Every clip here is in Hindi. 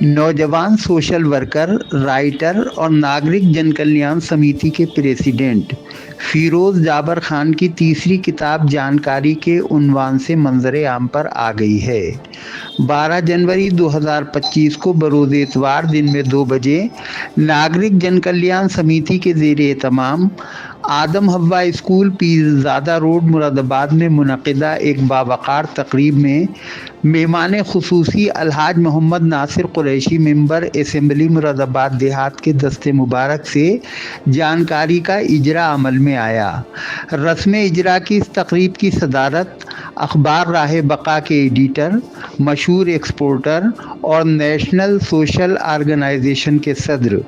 नौजवान सोशल वर्कर, राइटर और नागरिक जनकल्याण समिति के प्रेसिडेंट फिरोज जाबर खान की तीसरी किताब जानकारी के उन्वान से मंजर आम पर आ गई है। 12 जनवरी 2025 को बरोज इतवार दिन में 2 बजे नागरिक जनकल्याण समिति के ज़ेर एहतमाम आदम हव्वा स्कूल पीरजादा रोड मुरादाबाद में मुनक़िदा एक बावक़ार तकरीब में मेहमान खुसूसी अलहाज मोहम्मद नासिर कुरैशी मेंबर असम्बली मुरादाबाद देहात के दस्ते मुबारक से जानकारी का इजरा अमल में आया। रस्म इजरा की इस तकरीब की सदारत अखबार राह बका के एडिटर, मशहूर एक्सपोर्टर और नेशनल सोशल ऑर्गेनाइजेशन के सदर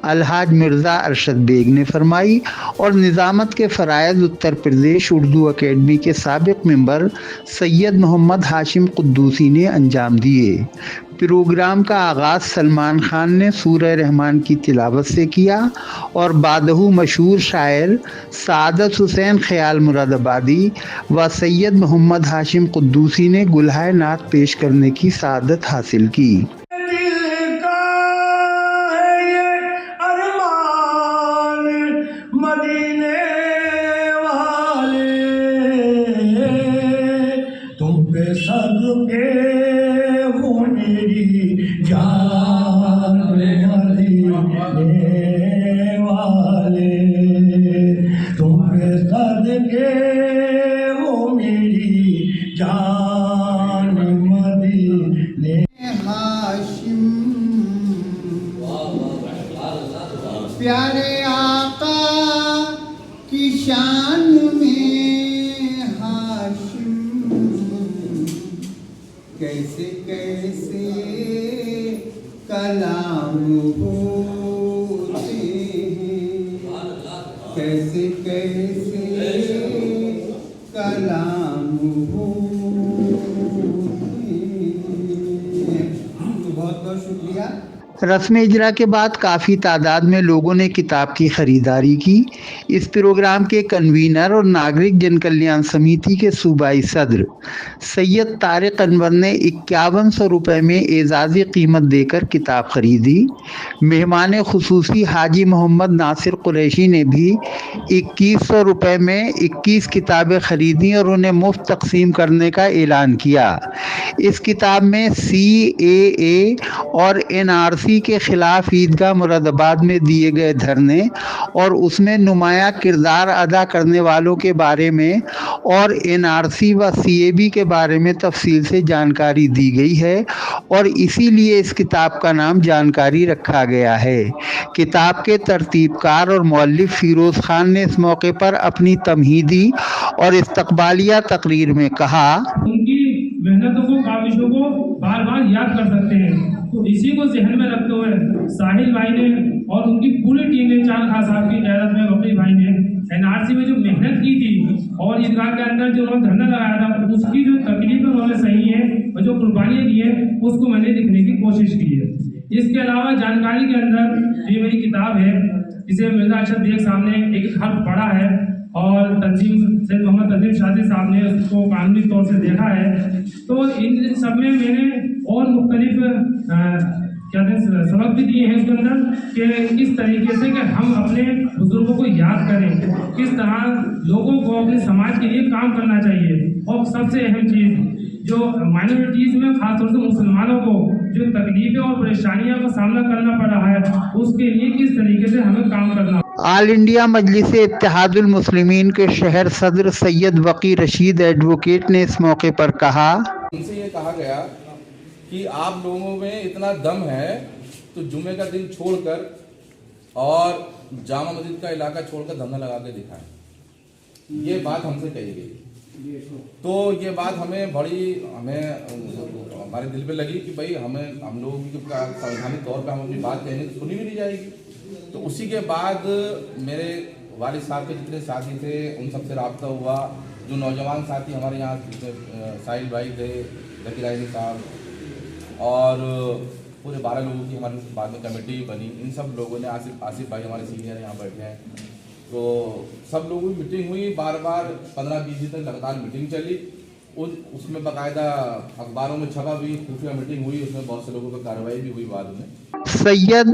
अलहाज मिर्ज़ा अरशद बेग ने फरमाई और निज़ामत के फ़राइज़ उत्तर प्रदेश उर्दू अकेडमी के साबिक़ मेंबर सैयद मोहम्मद हाशिम कुद्दूसी ने अंजाम दिए। प्रोग्राम का आगाज़ सलमान खान ने सूरह रहमान की तिलावत से किया और बादहू मशहूर शायर सादत हुसैन ख्याल मुरादाबादी व सैयद मोहम्मद हाशिम कुद्दूसी ने गुलहाए नात पेश करने की सआदत हासिल की। प्यारे आका की शान में हाशिम कैसे कैसे कलाम होते हैं, कैसे कैसे कलाम होते हैं। बहुत बहुत शुक्रिया। रस्म इजरा के बाद काफ़ी तादाद में लोगों ने किताब की ख़रीदारी की। इस प्रोग्राम के कन्वीनर और नागरिक जनकल्याण समिति के सूबाई सदर सैयद तारिक अनवर ने 5100 रुपये में एजाज़ी कीमत देकर किताब ख़रीदी। मेहमान खुसूसी हाजी मोहम्मद नासिर कुरैशी ने भी 2100 रुपये में 21 किताबें ख़रीदी और उन्हें मुफ्त तकसीम करने का ऐलान किया। इस किताब में CAA और NRC के खिलाफ ईदगाह मुरादाबाद में दिए गए धरने और उसमें नुमाया किरदार अदा करने वालों के बारे में और NRC व CAB के बारे में तफसील से जानकारी दी गई है और इसीलिए इस किताब का नाम जानकारी रखा गया है। किताब के तरतीबकार और मौलिफ फिरोज खान ने इस मौके पर अपनी तमहीदी और इस्तकबालिया तकरीर में कहा, उनकी मेहनतों को, काविशों को बार बार याद कर सकते हैं। तो इसी को जहन में रखते हुए साहिल भाई ने और उनकी पूरी टीम ने, चांद खान साहब की क़यादत में वकील भाई ने NRC में जो मेहनत की थी और ईदगाह के अंदर जो उन्होंने धरना लगाया था, उसकी जो तकलीफ उन्होंने सही है और जो कुर्बानियाँ दी है उसको मैंने लिखने की कोशिश की है। इसके अलावा जानकारी के अंदर ये मेरी किताब है जिसे मिर्ज़ा अरशद बेग साहब ने एक हर्फ पढ़ा है और सैयद मोहम्मद तंजीम शादी साहब ने उसको कानूनी तौर से देखा है। तो इन सब में मैंने और मुख्तलिफ सबक भी दिए हैं इसके अंदर कि किस तरीके से कि हम अपने बुजुर्गों को याद करें, किस तरह लोगों को अपने समाज के लिए काम करना चाहिए और सबसे अहम चीज़ जो माइनॉरिटीज़ में खासतौर से मुसलमानों को जो तकलीफें और परेशानियों का सामना करना पड़ रहा है उसके लिए किस तरीके से हमें काम करना। ऑल इंडिया मजलिस इत्तेहादुल मुस्लिमीन के शहर सदर सैयद वकी रशीद एडवोकेट ने इस मौके पर कहा, उनसे ये कहा गया कि आप लोगों में इतना दम है तो जुमे का दिन छोड़कर और जामा मस्जिद का इलाका छोड़कर धरना लगा के दिखाएं। ये बात हमसे कही गई। तो ये बात हमारे दिल पे लगी कि भाई हम लोगों की संवैधानिक तौर पे हम अपनी बात कहेंगे तो सुनी भी नहीं जाएगी। तो उसी के बाद मेरे वालिद साहब के जितने साथी थे उन सबसे रब्ता हुआ। जो नौजवान साथी हमारे यहाँ साहिल भाई थे, जकीर आइनी साहब और पूरे 12 लोगों की हमारे बाद में कमेटी बनी। इन सब लोगों ने आसिफ भाई हमारे सीनियर यहाँ बैठे हैं, तो सब लोगों की मीटिंग हुई। बार बार 15-20 दिन तक लगातार मीटिंग चली उसमें बाकायदा अखबारों में छपा भी, खुफिया मीटिंग हुई, उसमें बहुत से लोगों पर कार्रवाई भी हुई बाद में। सैयद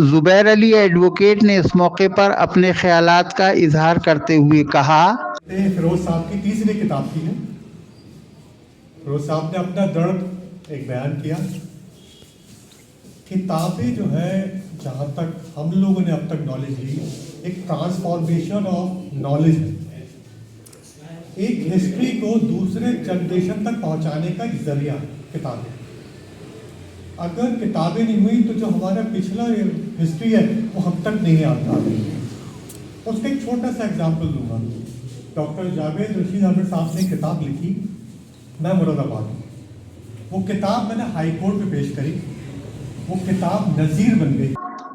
जुबैर अली एडवोकेट ने इस मौके पर अपने ख्यालात का इजहार करते हुए कहा, फिरोज साहब की तीसरी किताब की है। फिरोज साहब ने अपना दर्द एक बयान किया। किताबें जो है, जहाँ तक हम लोगों ने अब तक नॉलेज ली, एक ट्रांसफॉर्मेशन ऑफ नॉलेज है, एक हिस्ट्री को दूसरे जनरेशन तक पहुँचाने का एक जरिया किताबें। अगर किताबें नहीं हुई तो जो हमारा पिछला हिस्ट्री है वो हम तक नहीं आता। उसका एक छोटा सा एग्जाम्पल दूंगा। डॉक्टर जावेद रशीद अहमद साहब ने किताब लिखी, मैं मुरादाबाद हूँ। वो किताब मैंने हाई कोर्ट में पेश करी, वो किताब नज़ीर बन गई।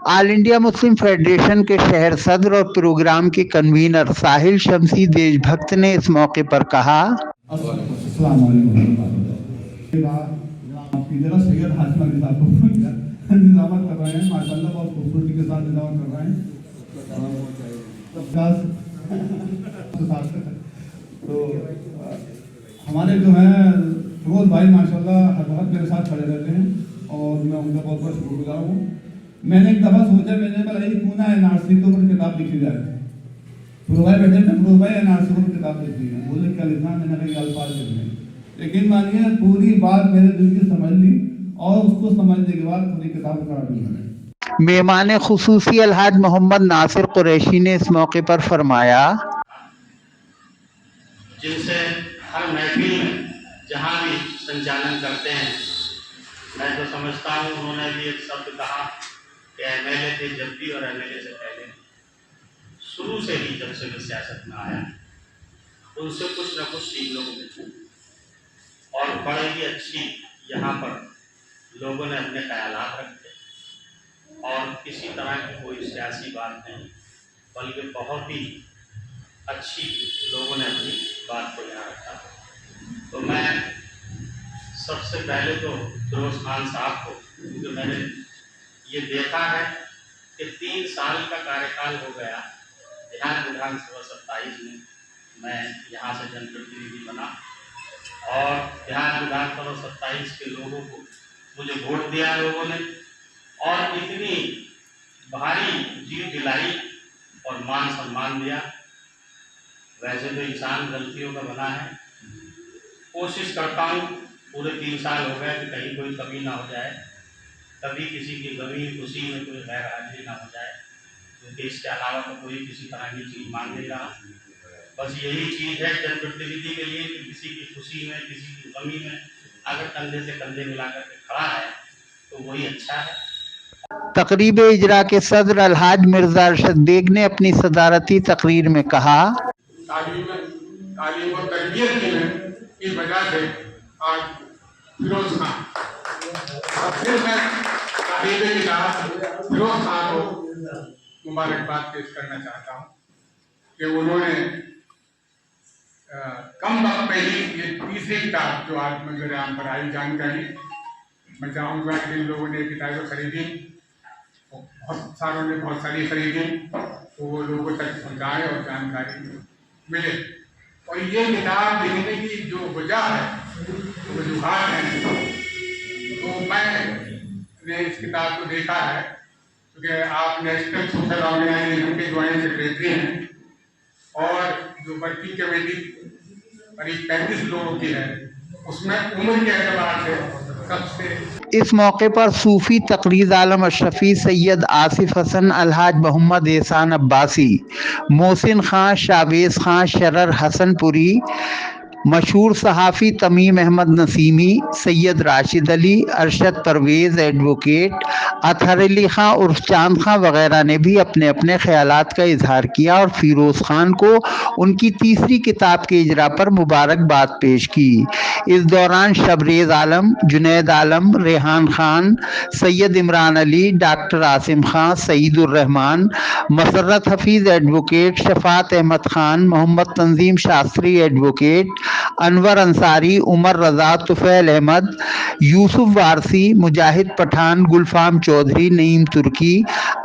ऑल इंडिया मुस्लिम फेडरेशन के शहर सदर और प्रोग्राम के कन्वीनर साहिल शमसी देशभक्त ने इस मौके पर कहा, सैयद हाशमा के साथ निजामत कर रहे हैं, माशाल्लाह बहुत खूबसूरती के साथ निजामत कर रहे हैं। तो हमारे जो हैं फिरोज भाई माशाल्लाह हर वक्त मेरे साथ खड़े रहते हैं और मैं उनका बहुत बहुत शुक्रगुजार हूँ। मैंने एक दफ़ा सोचा, मैंने बोला क्यों ना एनआरसी के ऊपर किताब लिखी जाए। फिरोज भाई बैठे थे, फिरोज भाई एनआरसी के ऊपर किताब लिख दी है। बोले क्या लिखना, मैंने कहा अल्फाज लिखने। लेकिन मानिए पूरी बात मेरे दिल की समझ ली और उसको समझने के बाद पूरी किताब करा दी मैंने। मेहमान खुसूसी अलहाज मोहम्मद नासिर कुरैशी ने इस मौके पर फरमाया, जिनसे हर महफिल में जहाँ भी संचालन करते हैं, मैं तो समझता हूँ उन्होंने भी एक शब्द कहा कि एमएलए थे जब भी और एमएलए से पहले शुरू से ही, जब से मैं सियासत में आया उनसे कुछ न कुछ सीखने को मिलता और बड़े ही अच्छी यहाँ पर लोगों ने अपने ख्यालात रखे और किसी तरह की कोई सियासी बात नहीं, बल्कि बहुत ही अच्छी लोगों ने अपनी बात को यहाँ रखा। तो मैं सबसे पहले तो फिरोज खान साहब को, क्योंकि मैंने ये देखा है कि 3 साल का कार्यकाल हो गया बिहार विधानसभा 27 में, मैं यहाँ से जनप्रतिनिधि बना और बिहार विधानसभा 27 के लोगों को मुझे वोट दिया लोगों ने और इतनी भारी जीत दिलाई और मान सम्मान दिया। वैसे तो इंसान गलतियों का बना है, कोशिश करता हूँ पूरे 3 साल हो गए कि कहीं कोई कमी ना हो जाए, कभी किसी की गमी खुशी में कोई गैर हाजिरी ना हो जाए, क्योंकि इसके अलावा तो कोई किसी तरह की चीज़ मांग नहीं रहा। बस यही चीज़ है जनप्रतिनिधि के लिए कि किसी की खुशी में, किसी की गमी में अगर कंधे से कंधे मिलाकर के खड़ा है तो वही अच्छा है। तकरीब इजरा के सदर अलहाज मिर्जा अरशद बेग ने अपनी सदारती तकरीर में कहा, तालीम और तरबियत की वजह से आज फिरोज खान और फिर मैं फिरोज खान को मुबारकबाद पेश करना चाहता हूँ कि उन्होंने कम वक्त में ही ये तीसरी किताब जो आज मेरे यहाँ पर आई जानकारी, मैं चाहूँगा कि जिन लोगों ने किताबें खरीदी, बहुत सारों ने बहुत सारी खरीदी, तो वो लोगों तक पहुँचाएँ और जानकारी मिले। और ये किताब लिखने की जो वजह है, वजूहात हैं, तो मैंने इस किताब को देखा है क्योंकि आप नेशनल सोशल ऑर्गेनाइजेशन के ज्वाइंट सेक्रेटरी हैं और जो वर्किंग कमेटी करीब 35 लोगों की है, उसमें उम्र के एतबार से सबसे। इस मौके पर सूफी तकरीज आलम अशरफी, सैयद आसिफ हसन, अलहाज मोहम्मद एहसान अब्बासी, मोहसिन खां, शावेज खां, शरर हसनपुरी, मशहूर सहाफ़ी तमीम अहमद नसीमी, सैयद राशिद अली, अरशद परवेज़ एडवोकेट, अतहर अली ख़ां उर्फ चांद खां वगैरह ने भी अपने अपने ख्यालात का इजहार किया और फिरोज़ खान को उनकी तीसरी किताब के इजरा पर मुबारकबाद पेश की। इस दौरान शबरेज़ आलम, जुनैद आलम, रेहान खान, सैयद इमरान अली, डॉक्टर आसिम खां, सईदुर रहमान, मसर्रत हफीज़ एडवोकेट, शफात अहमद खान, मोहम्मद तंजीम शास्त्री एडवोकेट, अनवर अंसारी, उमर रजा, तुफैल अहमद, यूसुफ वारसी, मुजाहिद पठान, गुलफाम चौधरी, नईम तुर्की,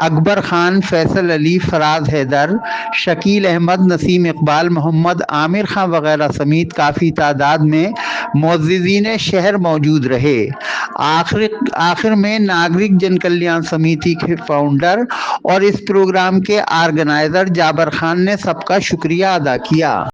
अकबर खान, फैसल अली, फराज हैदर, शकील अहमद, नसीम इकबाल, मोहम्मद आमिर खां वगैरह समेत काफ़ी तादाद में मुअज़्ज़िज़ीन शहर मौजूद रहे। आखिर में नागरिक जन कल्याण समिति के फाउंडर और इस प्रोग्राम के ऑर्गेनाइजर जाबर खान ने सबका शुक्रिया अदा किया।